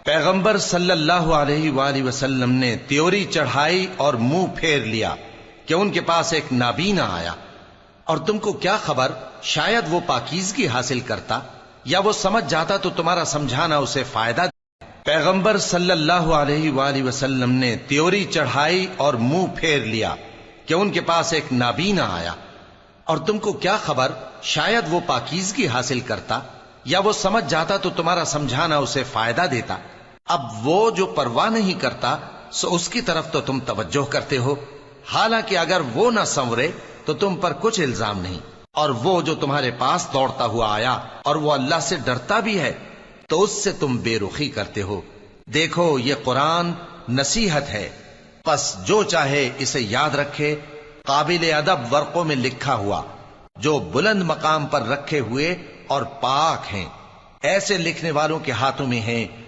پیغمبر صلی اللہ علیہ وآلہ وسلم نے تیوری چڑھائی اور منہ پھیر لیا کہ ان کے پاس ایک نابینا آیا، اور تم کو کیا خبر شاید وہ پاکیزگی حاصل کرتا یا وہ سمجھ جاتا تو تمہارا سمجھانا اسے فائدہ دے۔ پیغمبر صلی اللہ علیہ وآلہ وسلم نے تیوری چڑھائی اور منہ پھیر لیا کہ ان کے پاس ایک نابینا آیا، اور تم کو کیا خبر شاید وہ پاکیزگی حاصل کرتا یا وہ سمجھ جاتا تو تمہارا سمجھانا اسے فائدہ دیتا۔ اب وہ جو پرواہ نہیں کرتا سو اس کی طرف تو تم توجہ کرتے ہو، حالانکہ اگر وہ نہ سنورے تو تم پر کچھ الزام نہیں، اور وہ جو تمہارے پاس دوڑتا ہوا آیا اور وہ اللہ سے ڈرتا بھی ہے تو اس سے تم بے رخی کرتے ہو۔ دیکھو یہ قرآن نصیحت ہے، پس جو چاہے اسے یاد رکھے، قابل ادب ورقوں میں لکھا ہوا جو بلند مقام پر رکھے ہوئے اور پاک ہیں، ایسے لکھنے والوں کے ہاتھوں میں ہیں